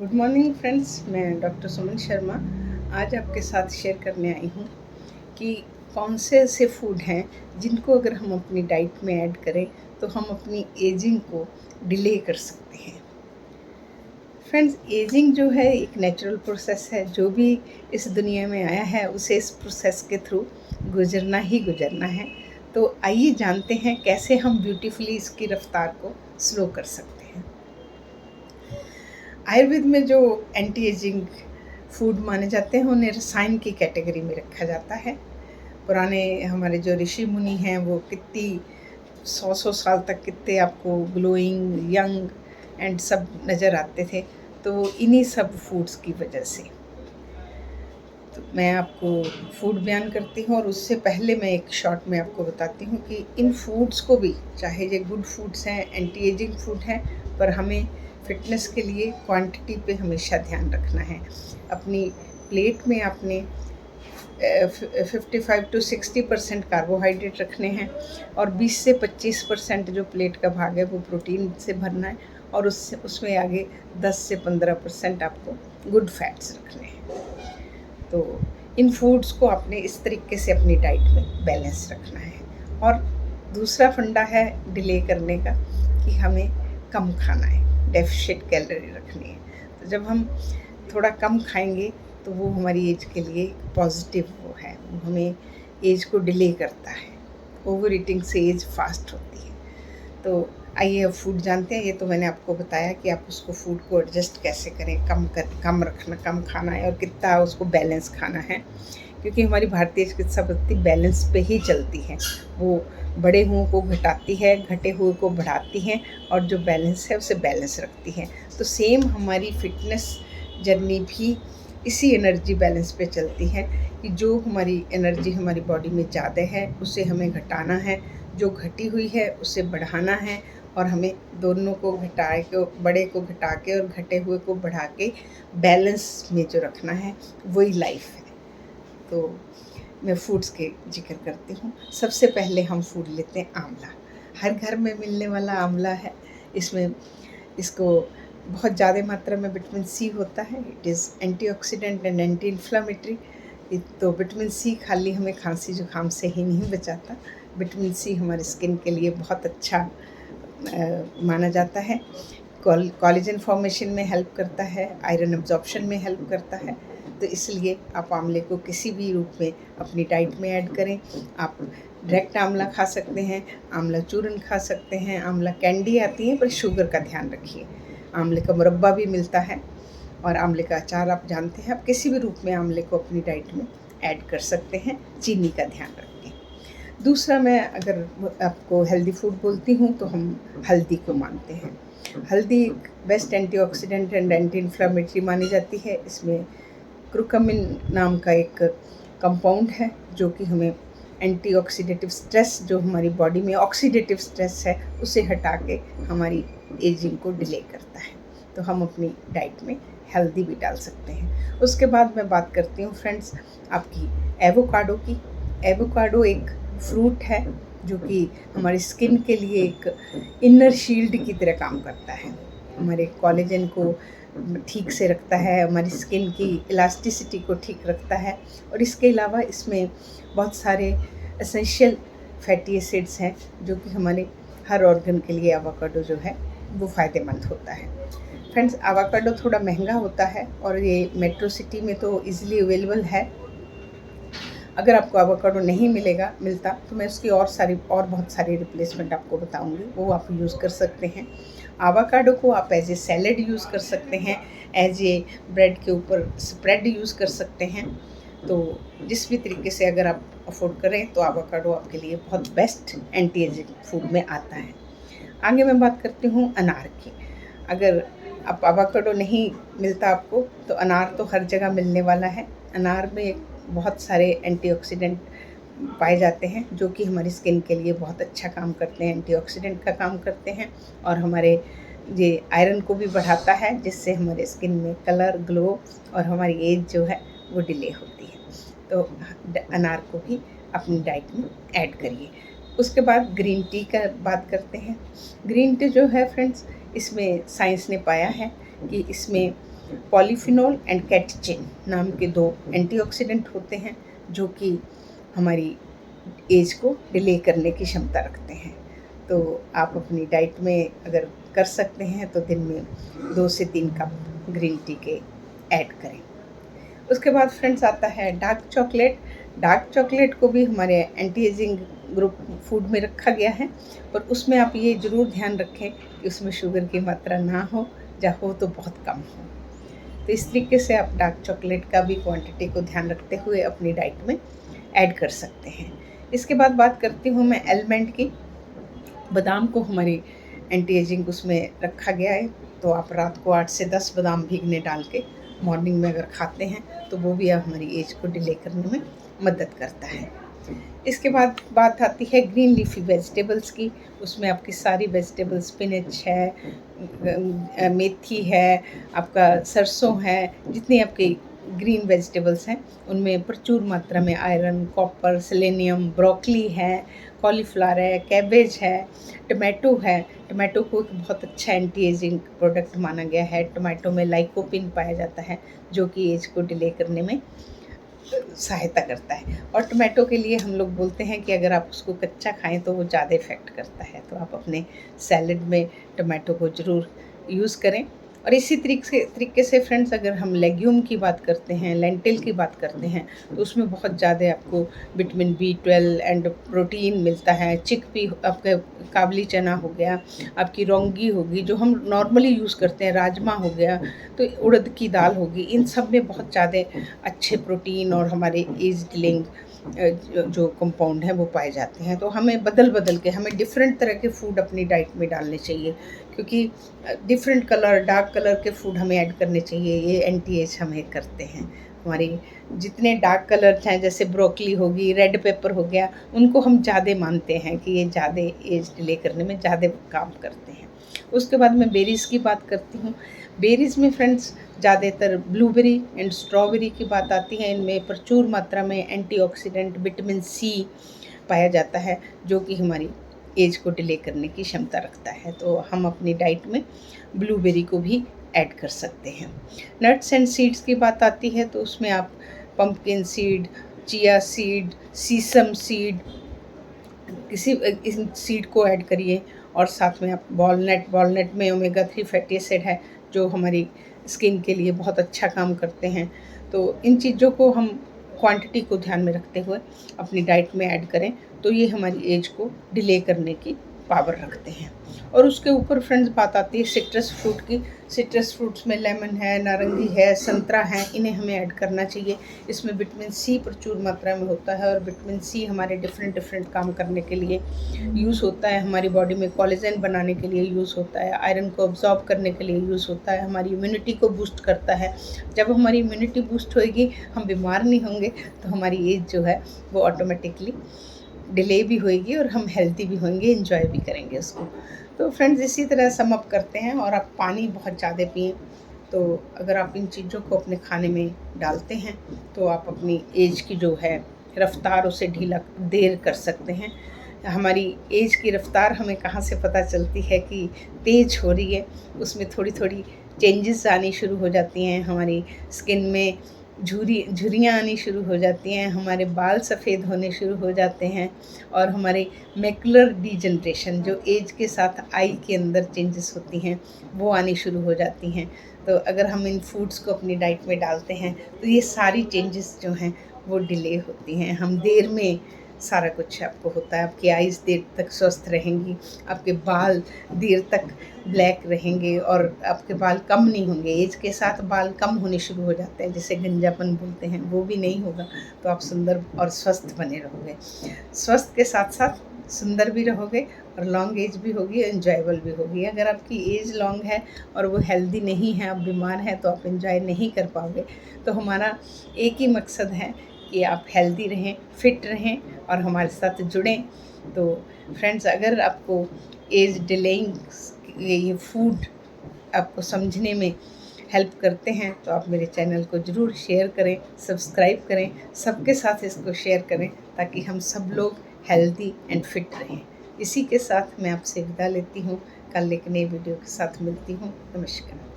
Good morning friends, मैं doctor Suman Sharma आज आपके साथ शेयर करने आई हूँ कि कौन से ऐसे फूड हैं जिनको अगर हम अपनी डाइट में ऐड करें तो हम अपनी एजिंग को डिले कर सकते हैं। फ्रेंड्स, एजिंग जो है एक नेचुरल प्रोसेस है। जो भी इस दुनिया में आया है उसे इस प्रोसेस के थ्रू गुजरना ही गुजरना है। तो आइए जानते हैं कैसे हम ब्यूटीफुली इसकी रफ्तार को स्लो कर सकते हैं। आयुर्वेद में जो एंटी एजिंग फूड माने जाते हैं उन्हें रसायन की कैटेगरी में रखा जाता है। पुराने हमारे जो ऋषि मुनि हैं वो कितनी 100 साल तक कितने आपको ग्लोइंग, यंग एंड सब नज़र आते थे, तो इन्हीं सब फूड्स की वजह से। तो मैं आपको फूड बयान करती हूँ और उससे पहले मैं एक शॉर्ट में आपको बताती हूँ कि इन फूड्स को भी, चाहे ये गुड फूड्स हैं, एंटी एजिंग फूड हैं, पर हमें फ़िटनेस के लिए क्वांटिटी पे हमेशा ध्यान रखना है। अपनी प्लेट में आपने 55 to 60% कार्बोहाइड्रेट रखने हैं और 20 से 25% जो प्लेट का भाग है वो प्रोटीन से भरना है और उसमें आगे 10 से 15% आपको गुड फैट्स रखने हैं। तो इन फूड्स को आपने इस तरीके से अपनी डाइट में बैलेंस रखना है। और दूसरा फंडा है डिले करने का कि हमें कम खाना है, डेफिशिट कैलोरी रखनी है। तो जब हम थोड़ा कम खाएंगे तो वो हमारी एज के लिए पॉजिटिव वो है, वो हमें एज को डिले करता है। ओवर ईटिंग से एज फास्ट होती है। तो आइए अब फूड जानते हैं। ये तो मैंने आपको बताया कि आप उसको फूड को एडजस्ट कैसे करें, कम रखना, कम खाना है और कितना उसको बैलेंस खाना है, क्योंकि हमारी भारतीय चिकित्सा पद्धति बैलेंस पे ही चलती है। वो बड़े हुओं को घटाती है, घटे हुए को बढ़ाती है और जो बैलेंस है उसे बैलेंस रखती है। तो सेम हमारी फिटनेस जर्नी भी इसी एनर्जी बैलेंस पे चलती है कि जो हमारी एनर्जी हमारी बॉडी में ज़्यादा है उसे हमें घटाना है, जो घटी हुई है उसे बढ़ाना है और हमें दोनों को घटा के, बड़े को घटा के और घटे हुए को बढ़ा के बैलेंस में जो रखना है वही लाइफ है। तो मैं फूड्स के जिक्र करती हूँ। सबसे पहले हम फूड लेते हैं आंवला। हर घर में मिलने वाला आंवला है। इसको बहुत ज़्यादा मात्रा में विटामिन सी होता है। It is antioxidant and anti inflammatory. तो विटामिन सी खाली हमें खांसी जुकाम से ही नहीं बचाता। विटामिन सी हमारे स्किन के लिए बहुत अच्छा माना जाता है। कोलेजन फॉर्मेशन में हेल्प करता है, आयरन एब्जॉर्प्शन में हेल्प करता है। तो इसलिए आप आंवले को किसी भी रूप में अपनी डाइट में ऐड करें। आप डायरेक्ट आंवला खा सकते हैं, आंवला चूर्ण खा सकते हैं, आंवला कैंडी आती है पर शुगर का ध्यान रखिए। आंवले का मुरब्बा भी मिलता है और आंवले का अचार आप जानते हैं। आप किसी भी रूप में आंवले को अपनी डाइट में ऐड कर सकते हैं, चीनी का ध्यान रखें। दूसरा, मैं अगर आपको हेल्दी फूड बोलती हूँ तो हम हल्दी को मानते हैं। हल्दी best antioxidant and anti inflammatory मानी जाती है। इसमें क्रुकमिन नाम का एक कंपाउंड है जो कि हमें एंटीऑक्सीडेटिव स्ट्रेस, जो हमारी बॉडी में ऑक्सीडेटिव स्ट्रेस है, उसे हटा के हमारी एजिंग को डिले करता है। तो हम अपनी डाइट में हेल्दी भी डाल सकते हैं। उसके बाद मैं बात करती हूँ फ्रेंड्स आपकी एवोकाडो की। एवोकाडो एक फ्रूट है जो कि हमारी स्किन के लिए एक इनर शील्ड की तरह काम करता है। हमारे कोलेजन को ठीक से रखता है, हमारी स्किन की इलास्टिसिटी को ठीक रखता है और इसके अलावा इसमें बहुत सारे एसेंशियल फैटी एसिड्स हैं जो कि हमारे हर ऑर्गन के लिए एवोकाडो जो है वो फ़ायदेमंद होता है। फ्रेंड्स, एवोकाडो थोड़ा महंगा होता है और ये मेट्रो सिटी में तो इजीली अवेलेबल है। अगर आपको एवोकाडो नहीं मिलता तो मैं उसकी और बहुत सारी रिप्लेसमेंट आपको बताऊंगी, वो आप यूज़ कर सकते हैं। एवोकाडो को आप एज ए सैलेड यूज़ कर सकते हैं, एज ए ब्रेड के ऊपर स्प्रेड यूज़ कर सकते हैं। तो जिस भी तरीके से अगर आप अफोर्ड करें तो एवोकाडो आपके लिए बहुत बेस्ट एंटी एजिंग फूड में आता है। आगे मैं बात करती हूँ अनार की। अगर आप एवोकाडो नहीं मिलता आपको तो अनार तो हर जगह मिलने वाला है। अनार में बहुत सारे एंटीऑक्सीडेंट पाए जाते हैं जो कि हमारी स्किन के लिए बहुत अच्छा काम करते हैं, एंटीऑक्सीडेंट का काम करते हैं और हमारे ये आयरन को भी बढ़ाता है, जिससे हमारे स्किन में कलर, ग्लो और हमारी एज जो है वो डिले होती है। तो अनार को भी अपनी डाइट में ऐड करिए। उसके बाद ग्रीन टी का बात करते हैं। ग्रीन टी जो है फ्रेंड्स, इसमें साइंस ने पाया है कि इसमें पॉलीफिनोल एंड कैटेचिन नाम के 2 एंटीऑक्सीडेंट होते हैं जो कि हमारी एज को डिले करने की क्षमता रखते हैं। तो आप अपनी डाइट में अगर कर सकते हैं तो दिन में 2 से 3 कप ग्रीन टी के ऐड करें। उसके बाद फ्रेंड्स आता है डार्क चॉकलेट। डार्क चॉकलेट को भी हमारे एंटी एजिंग ग्रुप फूड में रखा गया है, पर उसमें आप ये ज़रूर ध्यान रखें कि उसमें शुगर की मात्रा ना हो, या हो तो बहुत कम हो। तो इस तरीके से आप डार्क चॉकलेट का भी क्वांटिटी को ध्यान रखते हुए अपनी डाइट में ऐड कर सकते हैं। इसके बाद बात करती हूँ मैं आलमंड की। बादाम को हमारी एंटी एजिंग उसमें रखा गया है, तो आप रात को 8 से 10 बादाम भीगने डाल के मॉर्निंग में अगर खाते हैं तो वो भी हमारी एज को डिले करने में मदद करता है। इसके बाद बात आती है ग्रीन लीफी वेजिटेबल्स की। उसमें आपकी सारी वेजिटेबल्स, स्पिनच है, मेथी है, आपका सरसों है, जितनी आपकी ग्रीन वेजिटेबल्स हैं उनमें प्रचुर मात्रा में आयरन, कॉपर, सेलेनियम, ब्रोकली है, कॉलीफ्लावर है, कैबेज है, टमाटो है। टमाटो को एक बहुत अच्छा एंटी एजिंग प्रोडक्ट माना गया है। टमाटो में लाइकोपिन पाया जाता है जो कि एज को डिले करने में सहायता करता है। और टमाटो के लिए हम लोग बोलते हैं कि अगर आप उसको कच्चा खाएं तो वो ज़्यादा इफ़ेक्ट करता है, तो आप अपने सैलड में टमाटो को ज़रूर यूज़ करें। और इसी तरीके से फ्रेंड्स, अगर हम लेग्यूम की बात करते हैं, लेंटिल की बात करते हैं, तो उसमें बहुत ज़्यादा आपको विटामिन B12 एंड प्रोटीन मिलता है। चिकपी, आपका काबली चना हो गया, आपकी रौंगी होगी जो हम नॉर्मली यूज़ करते हैं, राजमा हो गया, तो उड़द की दाल होगी, इन सब में बहुत ज़्यादा अच्छे प्रोटीन और हमारे एज डिलेइंग जो कंपाउंड हैं वो पाए जाते हैं। तो हमें बदल के हमें डिफरेंट तरह के फूड अपनी डाइट में डालने चाहिए, क्योंकि डिफरेंट कलर, डार्क कलर के फूड हमें ऐड करने चाहिए। ये एंटी एज हमें करते हैं। हमारी जितने डार्क कलर हैं, जैसे ब्रोकली होगी, रेड पेपर हो गया, उनको हम ज़्यादा मानते हैं कि ये ज़्यादा एज डिले करने में ज़्यादा काम करते हैं। उसके बाद मैं बेरीज़ की बात करती हूँ। बेरीज़ में फ्रेंड्स ज़्यादातर ब्लूबेरी एंड स्ट्रॉबेरी की बात आती है। इनमें प्रचुर मात्रा में एंटीऑक्सीडेंट विटामिन C पाया जाता है जो कि हमारी एज को डिले करने की क्षमता रखता है। तो हम अपनी डाइट में ब्लूबेरी को भी ऐड कर सकते हैं। नट्स एंड सीड्स की बात आती है तो उसमें आप पंपकिन सीड, चिया सीड, सीसम सीड, किसी इस सीड को ऐड करिए। और साथ में आप वॉलनट में ओमेगा-3 फैटी एसिड है जो हमारी स्किन के लिए बहुत अच्छा काम करते हैं। तो इन चीज़ों को हम क्वांटिटी को ध्यान में रखते हुए अपनी डाइट में ऐड करें तो ये हमारी एज को डिले करने की पावर रखते हैं। और उसके ऊपर फ्रेंड्स बात आती है सिट्रस फ्रूट की। सिट्रस फ्रूट्स में लेमन है, नारंगी है, संतरा है, इन्हें हमें ऐड करना चाहिए। इसमें विटामिन C प्रचुर मात्रा में होता है, और विटामिन C हमारे डिफरेंट काम करने के लिए यूज़ होता है। हमारी बॉडी में कोलेजन बनाने के लिए यूज़ होता है, आयरन को अब्जॉर्ब करने के लिए यूज़ होता है, हमारी इम्यूनिटी को बूस्ट करता है। जब हमारी इम्यूनिटी बूस्ट होएगी, हम बीमार नहीं होंगे, तो हमारी एज जो है वो ऑटोमेटिकली डिले भी होएगी और हम हेल्दी भी होंगे, एंजॉय भी करेंगे उसको। तो फ्रेंड्स, इसी तरह सम अप करते हैं। और आप पानी बहुत ज़्यादा पिएं। तो अगर आप इन चीज़ों को अपने खाने में डालते हैं तो आप अपनी एज की जो है रफ़्तार उसे देर कर सकते हैं। हमारी एज की रफ़्तार हमें कहाँ से पता चलती है कि तेज़ हो रही है? उसमें थोड़ी चेंजेस आनी शुरू हो जाती हैं। हमारी स्किन में झुर्रियाँ आनी शुरू हो जाती हैं, हमारे बाल सफ़ेद होने शुरू हो जाते हैं, और हमारे मैकुलर डिजनरेशन जो एज के साथ आई के अंदर चेंजेस होती हैं वो आनी शुरू हो जाती हैं। तो अगर हम इन फूड्स को अपनी डाइट में डालते हैं तो ये सारी चेंजेस जो हैं वो डिले होती हैं। हम देर में सारा कुछ आपको होता है। आपकी आइज़ देर तक स्वस्थ रहेंगी, आपके बाल देर तक ब्लैक रहेंगे, और आपके बाल कम नहीं होंगे। एज के साथ बाल कम होने शुरू हो जाते हैं, जिसे गंजापन बोलते हैं, वो भी नहीं होगा। तो आप सुंदर और स्वस्थ बने रहोगे। स्वस्थ के साथ साथ सुंदर भी रहोगे, और लॉन्ग एज भी होगी, एंजॉयबल भी होगी। अगर आपकी एज लॉन्ग है और वो हेल्दी नहीं है, आप बीमार हैं, तो आप एंजॉय नहीं कर पाओगे। तो हमारा एक ही मकसद है कि आप हेल्दी रहें, फिट रहें और हमारे साथ जुड़ें। तो फ्रेंड्स, अगर आपको एज डिलेइंग ये फूड आपको समझने में हेल्प करते हैं तो आप मेरे चैनल को ज़रूर शेयर करें, सब्सक्राइब करें, सबके साथ इसको शेयर करें ताकि हम सब लोग हेल्दी एंड फिट रहें। इसी के साथ मैं आपसे विदा लेती हूँ। कल एक नई वीडियो के साथ मिलती हूँ। नमस्कार।